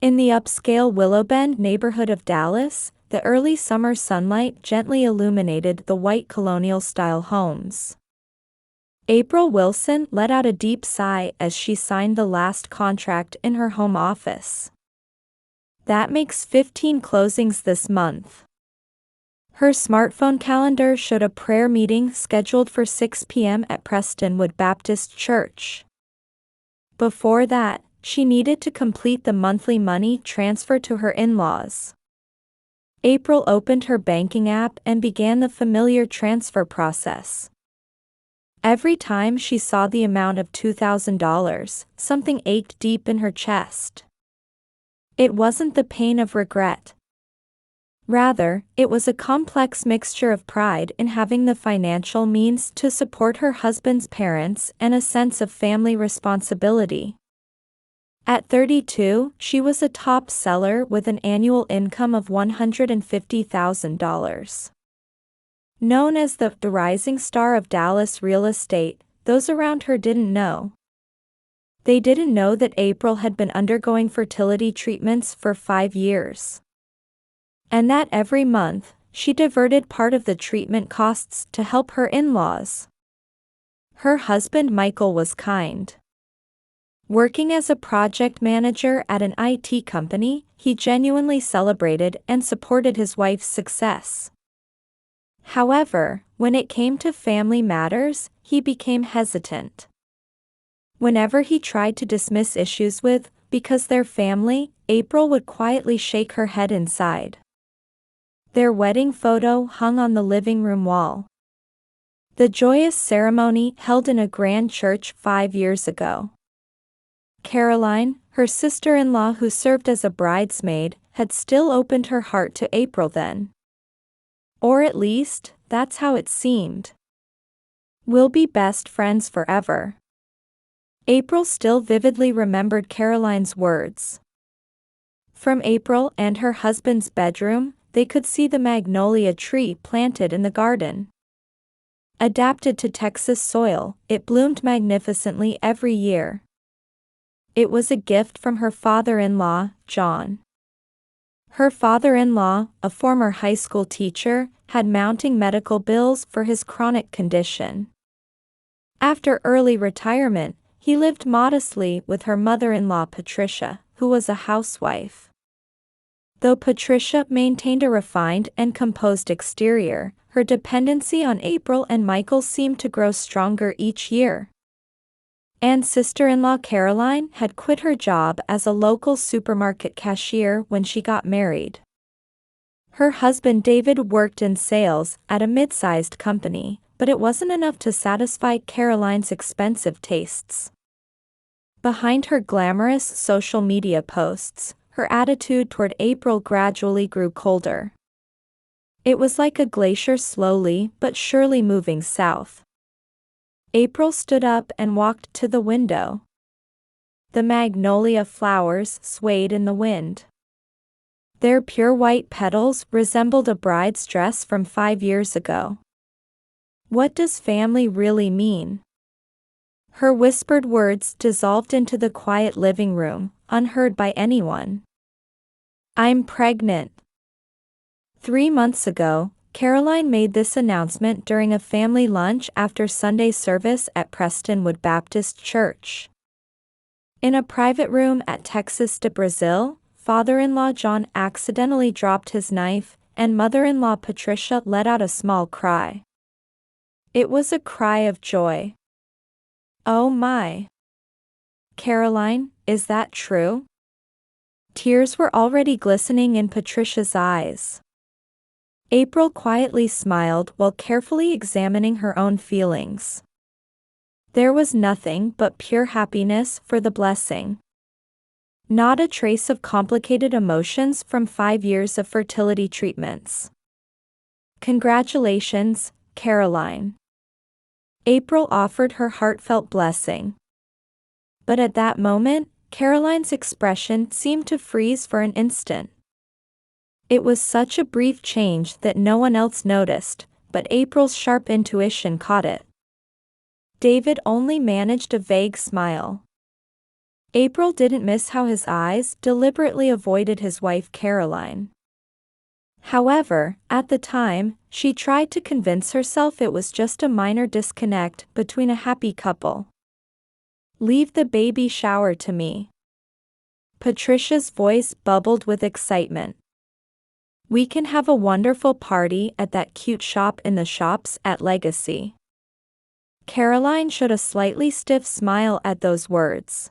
In the upscale Willowbend neighborhood of Dallas, the early summer sunlight gently illuminated the white colonial-style homes. April Wilson let out a deep sigh as she signed the last contract in her home office. That makes 15 closings this month. Her smartphone calendar showed a prayer meeting scheduled for 6 p.m. at Prestonwood Baptist Church. Before that, she needed to complete the monthly money transfer to her in-laws. April opened her banking app and began the familiar transfer process. Every time she saw the amount of $2,000, something ached deep in her chest. It wasn't the pain of regret. Rather, it was a complex mixture of pride in having the financial means to support her husband's parents and a sense of family responsibility. At 32, she was a top seller with an annual income of $150,000. Known as the rising star of Dallas real estate, those around her didn't know. They didn't know that April had been undergoing fertility treatments for 5 years. And that every month, she diverted part of the treatment costs to help her in-laws. Her husband Michael was kind. Working as a project manager at an IT company, he genuinely celebrated and supported his wife's success. However, when it came to family matters, he became hesitant. Whenever he tried to dismiss issues because they're family, April would quietly shake her head inside. Their wedding photo hung on the living room wall. The joyous ceremony held in a grand church 5 years ago. Caroline, her sister-in-law who served as a bridesmaid, had still opened her heart to April then. Or at least, that's how it seemed. We'll be best friends forever. April still vividly remembered Caroline's words. From April and her husband's bedroom, they could see the magnolia tree planted in the garden. Adapted to Texas soil, it bloomed magnificently every year. It was a gift from her father-in-law, John. Her father-in-law, a former high school teacher, had mounting medical bills for his chronic condition. After early retirement, he lived modestly with her mother-in-law Patricia, who was a housewife. Though Patricia maintained a refined and composed exterior, her dependency on April and Michael seemed to grow stronger each year. And sister-in-law Caroline had quit her job as a local supermarket cashier when she got married. Her husband David worked in sales at a mid-sized company, but it wasn't enough to satisfy Caroline's expensive tastes. Behind her glamorous social media posts, her attitude toward April gradually grew colder. It was like a glacier slowly but surely moving south. April stood up and walked to the window. The magnolia flowers swayed in the wind. Their pure white petals resembled a bride's dress from 5 years ago. What does family really mean? Her whispered words dissolved into the quiet living room, unheard by anyone. I'm pregnant. 3 months ago, Caroline made this announcement during a family lunch after Sunday service at Prestonwood Baptist Church. In a private room at Texas de Brazil, father-in-law John accidentally dropped his knife, and mother-in-law Patricia let out a small cry. It was a cry of joy. Oh my! Caroline, is that true? Tears were already glistening in Patricia's eyes. April quietly smiled while carefully examining her own feelings. There was nothing but pure happiness for the blessing. Not a trace of complicated emotions from 5 years of fertility treatments. Congratulations, Caroline. April offered her heartfelt blessing. But at that moment, Caroline's expression seemed to freeze for an instant. It was such a brief change that no one else noticed, but April's sharp intuition caught it. David only managed a vague smile. April didn't miss how his eyes deliberately avoided his wife Caroline. However, at the time, she tried to convince herself it was just a minor disconnect between a happy couple. "Leave the baby shower to me." Patricia's voice bubbled with excitement. "We can have a wonderful party at that cute shop in the shops at Legacy." Caroline showed a slightly stiff smile at those words.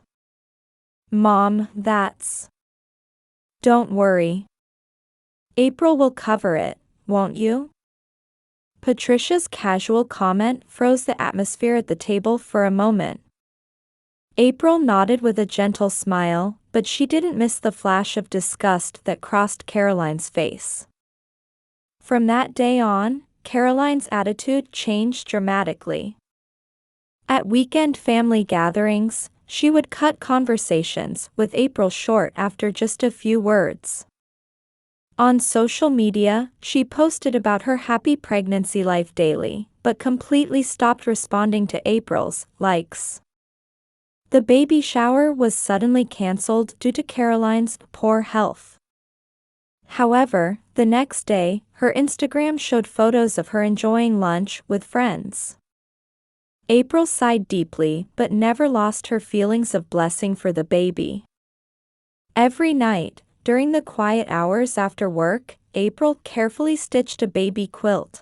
"Mom, that's..." "Don't worry. April will cover it, won't you?" Patricia's casual comment froze the atmosphere at the table for a moment. April nodded with a gentle smile, but she didn't miss the flash of disgust that crossed Caroline's face. From that day on, Caroline's attitude changed dramatically. At weekend family gatherings, she would cut conversations with April short after just a few words. On social media, she posted about her happy pregnancy life daily, but completely stopped responding to April's likes. The baby shower was suddenly cancelled due to Caroline's poor health. However, the next day, her Instagram showed photos of her enjoying lunch with friends. April sighed deeply but never lost her feelings of blessing for the baby. Every night, during the quiet hours after work, April carefully stitched a baby quilt.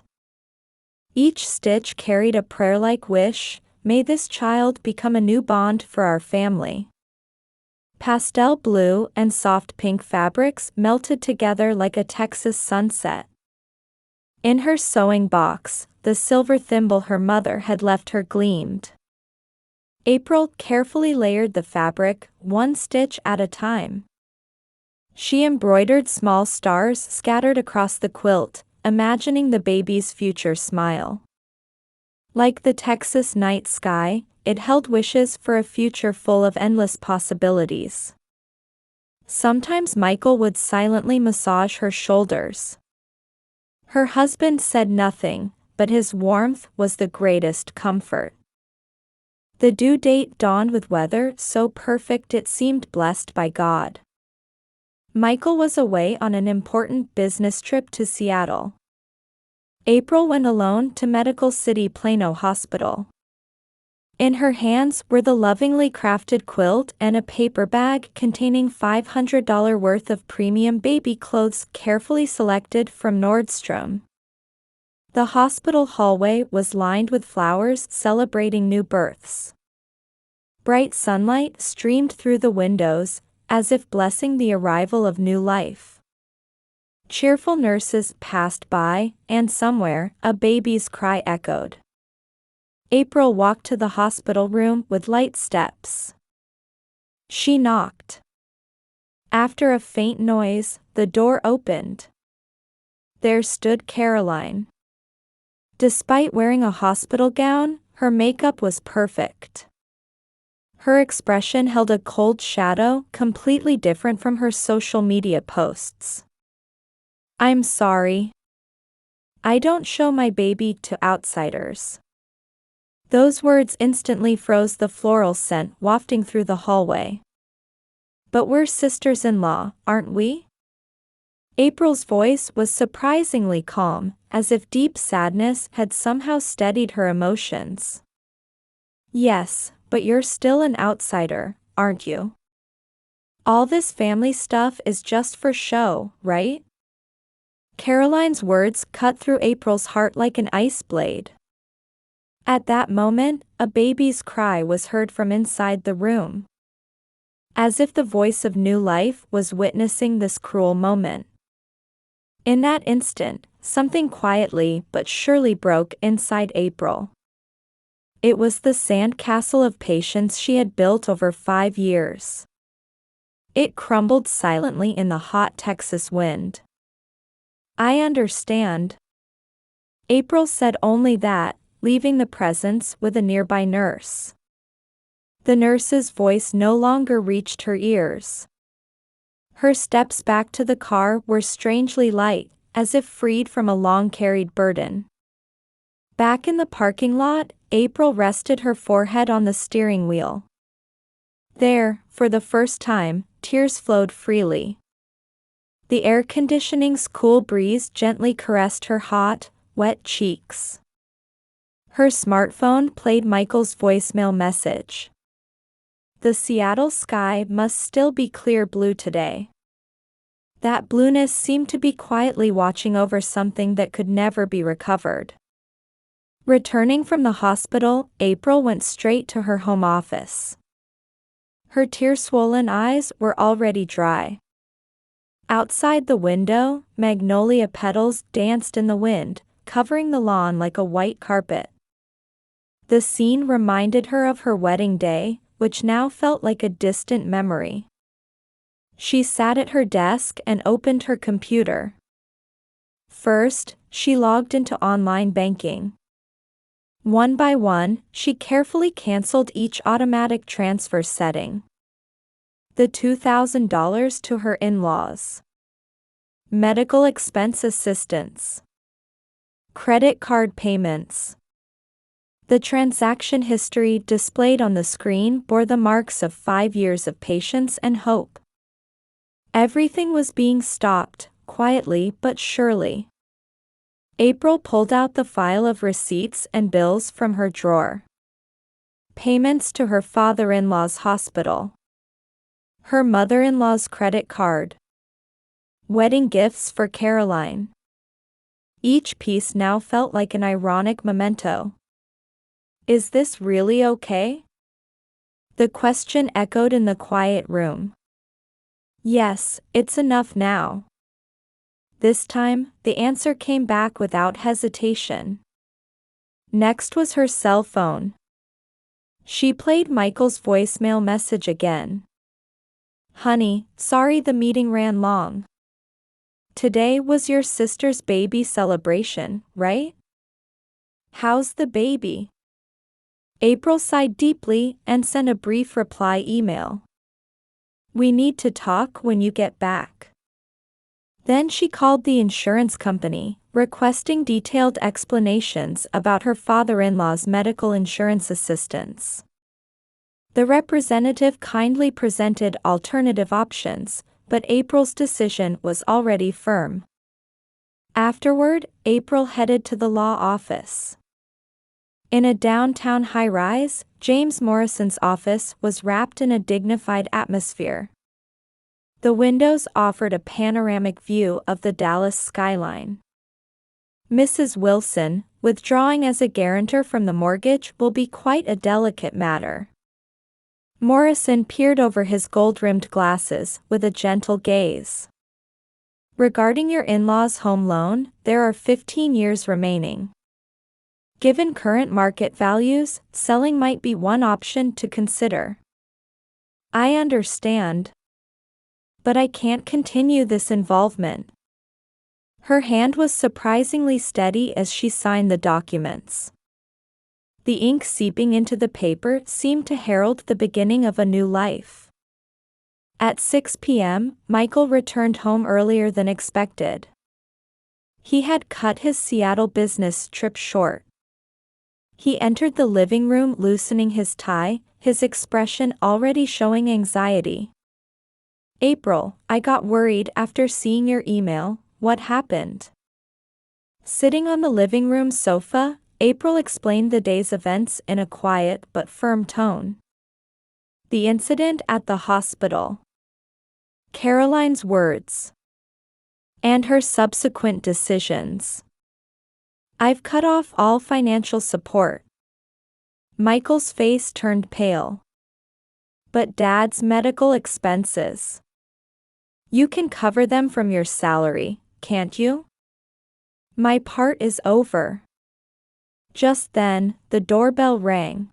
Each stitch carried a prayer-like wish: "May this child become a new bond for our family." Pastel blue and soft pink fabrics melted together like a Texas sunset. In her sewing box, the silver thimble her mother had left her gleamed. April carefully layered the fabric, one stitch at a time. She embroidered small stars scattered across the quilt, imagining the baby's future smile. Like the Texas night sky, it held wishes for a future full of endless possibilities. Sometimes Michael would silently massage her shoulders. Her husband said nothing, but his warmth was the greatest comfort. The due date dawned with weather so perfect it seemed blessed by God. Michael was away on an important business trip to Seattle. April went alone to Medical City Plano Hospital. In her hands were the lovingly crafted quilt and a paper bag containing $500 worth of premium baby clothes carefully selected from Nordstrom. The hospital hallway was lined with flowers celebrating new births. Bright sunlight streamed through the windows, as if blessing the arrival of new life. Cheerful nurses passed by, and somewhere, a baby's cry echoed. April walked to the hospital room with light steps. She knocked. After a faint noise, the door opened. There stood Caroline. Despite wearing a hospital gown, her makeup was perfect. Her expression held a cold shadow, completely different from her social media posts. "I'm sorry. I don't show my baby to outsiders." Those words instantly froze the floral scent wafting through the hallway. "But we're sisters-in-law, aren't we?" April's voice was surprisingly calm, as if deep sadness had somehow steadied her emotions. "Yes, but you're still an outsider, aren't you? All this family stuff is just for show, right?" Caroline's words cut through April's heart like an ice blade. At that moment, a baby's cry was heard from inside the room. As if the voice of new life was witnessing this cruel moment. In that instant, something quietly but surely broke inside April. It was the sandcastle of patience she had built over 5 years. It crumbled silently in the hot Texas wind. "I understand." April said only that, leaving the presence with a nearby nurse. The nurse's voice no longer reached her ears. Her steps back to the car were strangely light, as if freed from a long-carried burden. Back in the parking lot, April rested her forehead on the steering wheel. There, for the first time, tears flowed freely. The air conditioning's cool breeze gently caressed her hot, wet cheeks. Her smartphone played Michael's voicemail message. The Seattle sky must still be clear blue today. That blueness seemed to be quietly watching over something that could never be recovered. Returning from the hospital, April went straight to her home office. Her tear-swollen eyes were already dry. Outside the window, magnolia petals danced in the wind, covering the lawn like a white carpet. The scene reminded her of her wedding day, which now felt like a distant memory. She sat at her desk and opened her computer. First, she logged into online banking. One by one, she carefully canceled each automatic transfer setting. The $2,000 to her in-laws. Medical expense assistance. Credit card payments. The transaction history displayed on the screen bore the marks of 5 years of patience and hope. Everything was being stopped, quietly but surely. April pulled out the file of receipts and bills from her drawer. Payments to her father-in-law's hospital. Her mother-in-law's credit card. Wedding gifts for Caroline. Each piece now felt like an ironic memento. Is this really okay? The question echoed in the quiet room. Yes, it's enough now. This time, the answer came back without hesitation. Next was her cell phone. She played Michael's voicemail message again. Honey, sorry the meeting ran long. Today was your sister's baby celebration, right? How's the baby? April sighed deeply and sent a brief reply email. We need to talk when you get back. Then she called the insurance company, requesting detailed explanations about her father-in-law's medical insurance assistance. The representative kindly presented alternative options, but April's decision was already firm. Afterward, April headed to the law office. In a downtown high-rise, James Morrison's office was wrapped in a dignified atmosphere. The windows offered a panoramic view of the Dallas skyline. Mrs. Wilson, withdrawing as a guarantor from the mortgage will be quite a delicate matter. Morrison peered over his gold-rimmed glasses with a gentle gaze. Regarding your in-laws' home loan, there are 15 years remaining. Given current market values, selling might be one option to consider. I understand. But I can't continue this involvement. Her hand was surprisingly steady as she signed the documents. The ink seeping into the paper seemed to herald the beginning of a new life. At 6 p.m., Michael returned home earlier than expected. He had cut his Seattle business trip short. He entered the living room loosening his tie, his expression already showing anxiety. April, I got worried after seeing your email. What happened? Sitting on the living room sofa, April explained the day's events in a quiet but firm tone. The incident at the hospital. Caroline's words. And her subsequent decisions. I've cut off all financial support. Michael's face turned pale. But Dad's medical expenses. You can cover them from your salary, can't you? My part is over. Just then, the doorbell rang.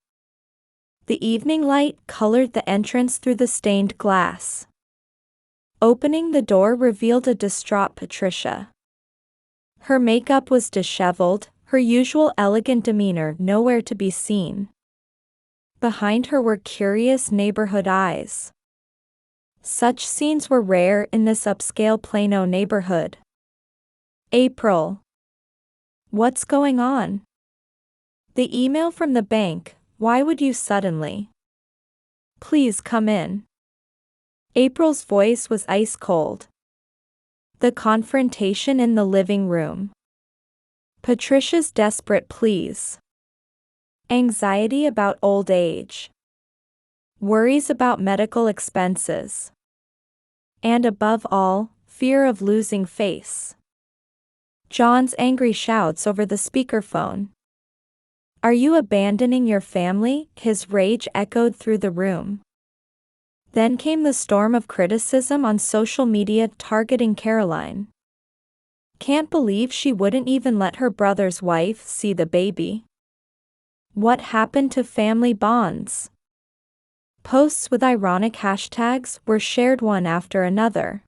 The evening light colored the entrance through the stained glass. Opening the door revealed a distraught Patricia. Her makeup was disheveled, her usual elegant demeanor nowhere to be seen. Behind her were curious neighborhood eyes. Such scenes were rare in this upscale Plano neighborhood. April. What's going on? The email from the bank, why would you suddenly? Please come in." April's voice was ice cold. The confrontation in the living room. Patricia's desperate pleas. Anxiety about old age. Worries about medical expenses. And above all, fear of losing face. John's angry shouts over the speakerphone. "Are you abandoning your family?" His rage echoed through the room. Then came the storm of criticism on social media targeting Caroline. "Can't believe she wouldn't even let her brother's wife see the baby. What happened to family bonds?" Posts with ironic hashtags were shared one after another.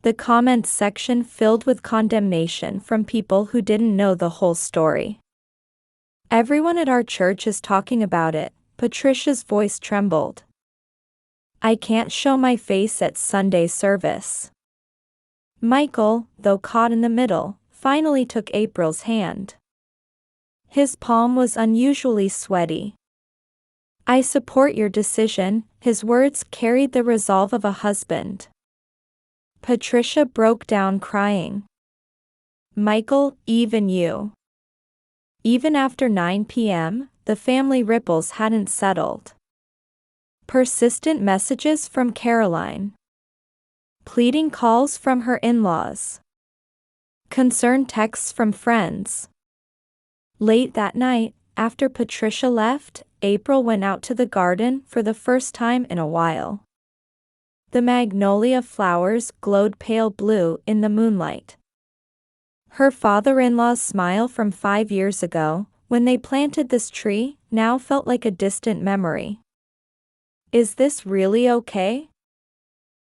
The comments section filled with condemnation from people who didn't know the whole story. "Everyone at our church is talking about it," Patricia's voice trembled. "I can't show my face at Sunday service." Michael, though caught in the middle, finally took April's hand. His palm was unusually sweaty. "I support your decision," his words carried the resolve of a husband. Patricia broke down crying. "Michael, even you." Even after 9 p.m., the family ripples hadn't settled. Persistent messages from Caroline. Pleading calls from her in-laws. Concerned texts from friends. Late that night, after Patricia left, April went out to the garden for the first time in a while. The magnolia flowers glowed pale blue in the moonlight. Her father-in-law's smile from 5 years ago, when they planted this tree, now felt like a distant memory. "Is this really okay?"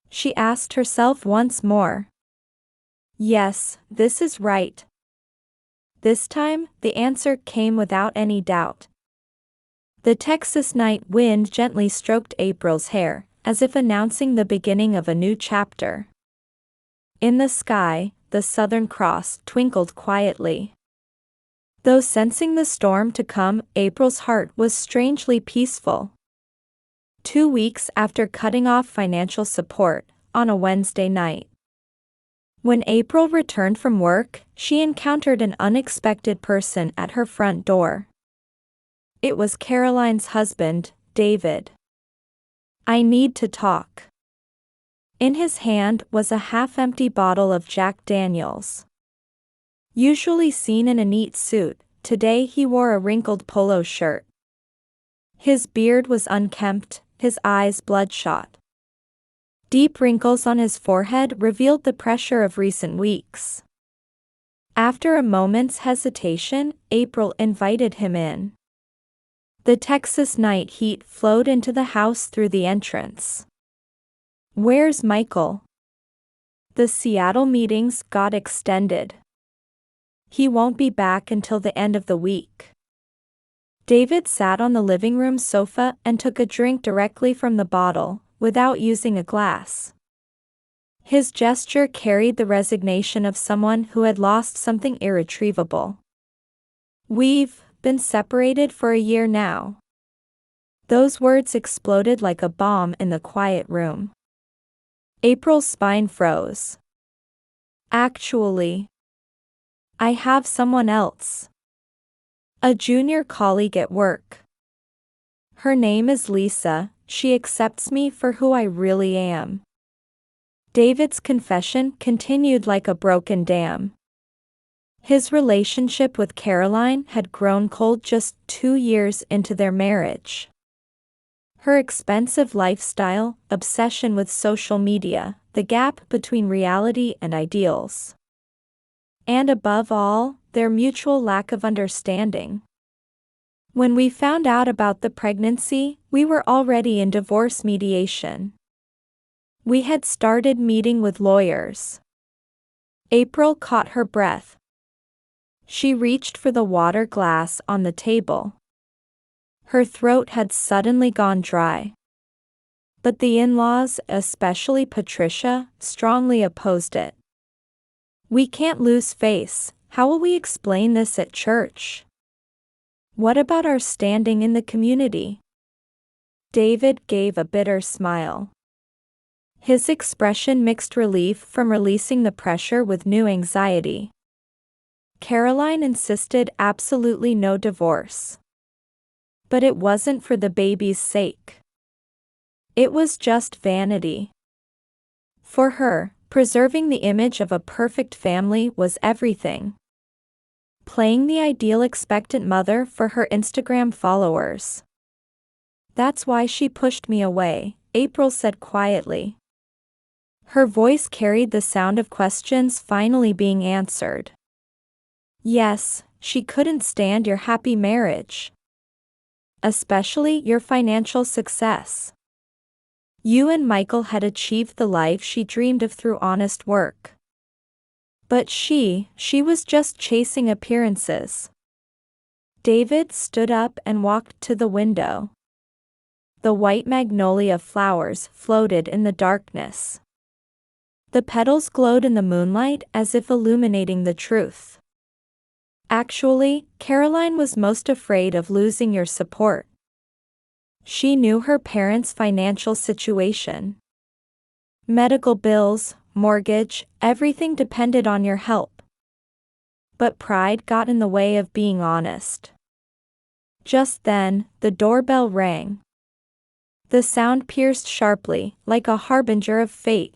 she asked herself once more. "Yes, this is right." This time, the answer came without any doubt. The Texas night wind gently stroked April's hair, as if announcing the beginning of a new chapter. In the sky, the Southern Cross twinkled quietly. Though sensing the storm to come, April's heart was strangely peaceful. 2 weeks after cutting off financial support, on a Wednesday night. When April returned from work, she encountered an unexpected person at her front door. It was Caroline's husband, David. "I need to talk." In his hand was a half-empty bottle of Jack Daniels. Usually seen in a neat suit, today he wore a wrinkled polo shirt. His beard was unkempt, his eyes bloodshot. Deep wrinkles on his forehead revealed the pressure of recent weeks. After a moment's hesitation, April invited him in. The Texas night heat flowed into the house through the entrance. "Where's Michael?" The Seattle meetings got extended. "He won't be back until the end of the week." David sat on the living room sofa and took a drink directly from the bottle, without using a glass. His gesture carried the resignation of someone who had lost something irretrievable. "We've been separated for a year now." Those words exploded like a bomb in the quiet room. April's spine froze. "Actually, I have someone else. A junior colleague at work. Her name is Lisa. She accepts me for who I really am." David's confession continued like a broken dam. His relationship with Caroline had grown cold just 2 years into their marriage. Her expensive lifestyle, obsession with social media, the gap between reality and ideals. And above all, their mutual lack of understanding. When we found out about the pregnancy, we were already in divorce mediation. We had started meeting with lawyers. April caught her breath. She reached for the water glass on the table. Her throat had suddenly gone dry. But the in-laws, especially Patricia, strongly opposed it. "We can't lose face. How will we explain this at church? What about our standing in the community?" David gave a bitter smile. His expression mixed relief from releasing the pressure with new anxiety. Caroline insisted absolutely no divorce. But it wasn't for the baby's sake. It was just vanity. For her, preserving the image of a perfect family was everything. Playing the ideal expectant mother for her Instagram followers. That's why she pushed me away, April said quietly. Her voice carried the sound of questions finally being answered. Yes, she couldn't stand your happy marriage. Especially your financial success. You and Michael had achieved the life she dreamed of through honest work. But she was just chasing appearances. David stood up and walked to the window. The white magnolia flowers floated in the darkness. The petals glowed in the moonlight as if illuminating the truth. Actually, Caroline was most afraid of losing your support. She knew her parents' financial situation. Medical bills, mortgage, everything depended on your help. But pride got in the way of being honest. Just then, the doorbell rang. The sound pierced sharply, like a harbinger of fate.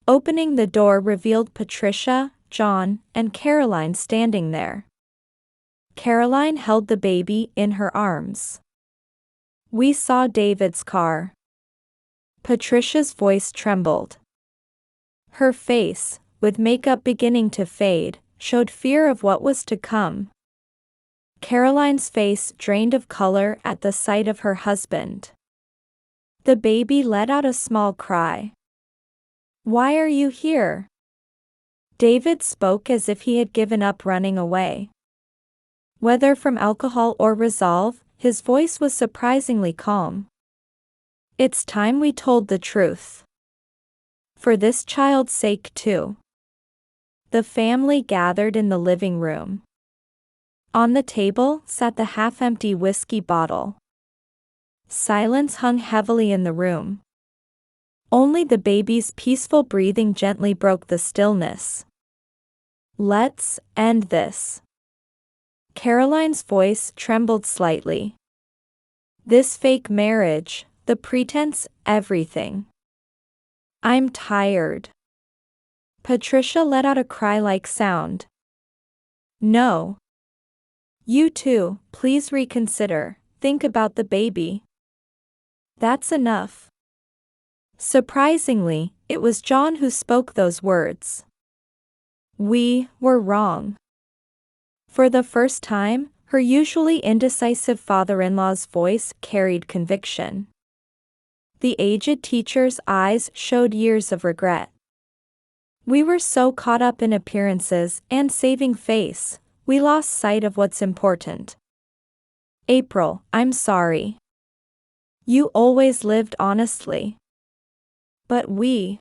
Opening the door revealed Patricia, John, and Caroline standing there. Caroline held the baby in her arms. We saw David's car. Patricia's voice trembled. Her face, with makeup beginning to fade, showed fear of what was to come. Caroline's face drained of color at the sight of her husband. The baby let out a small cry. Why are you here? David spoke as if he had given up running away. Whether from alcohol or resolve, his voice was surprisingly calm. It's time we told the truth. For this child's sake too. The family gathered in the living room. On the table sat the half-empty whiskey bottle. Silence hung heavily in the room. Only the baby's peaceful breathing gently broke the stillness. Let's end this. Caroline's voice trembled slightly. This fake marriage, the pretense, everything. I'm tired. Patricia let out a cry-like sound. No. You too, please reconsider, think about the baby. That's enough. Surprisingly, it was John who spoke those words. We were wrong. For the first time, her usually indecisive father-in-law's voice carried conviction. The aged teacher's eyes showed years of regret. We were so caught up in appearances and saving face, we lost sight of what's important. April, I'm sorry. You always lived honestly. But we.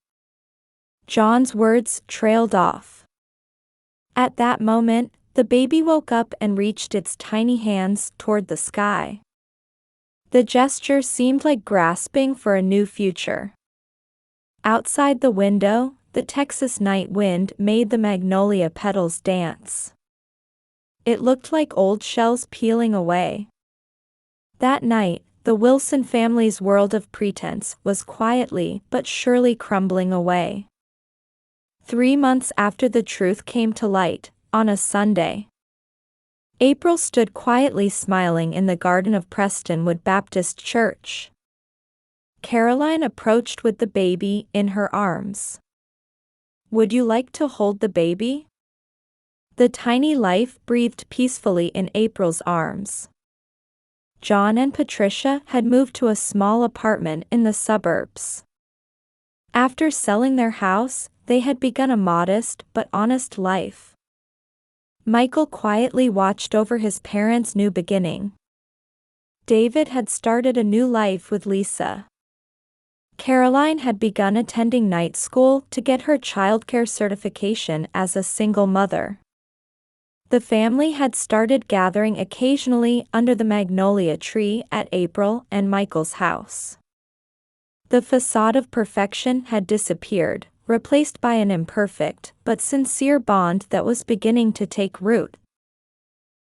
John's words trailed off. At that moment, the baby woke up and reached its tiny hands toward the sky. The gesture seemed like grasping for a new future. Outside the window, the Texas night wind made the magnolia petals dance. It looked like old shells peeling away. That night, the Wilson family's world of pretense was quietly but surely crumbling away. 3 months after the truth came to light, on a Sunday, April stood quietly smiling in the garden of Prestonwood Baptist Church. Caroline approached with the baby in her arms. Would you like to hold the baby? The tiny life breathed peacefully in April's arms. John and Patricia had moved to a small apartment in the suburbs. After selling their house, they had begun a modest but honest life. Michael quietly watched over his parents' new beginning. David had started a new life with Lisa. Caroline had begun attending night school to get her childcare certification as a single mother. The family had started gathering occasionally under the magnolia tree at April and Michael's house. The facade of perfection had disappeared, replaced by an imperfect but sincere bond that was beginning to take root.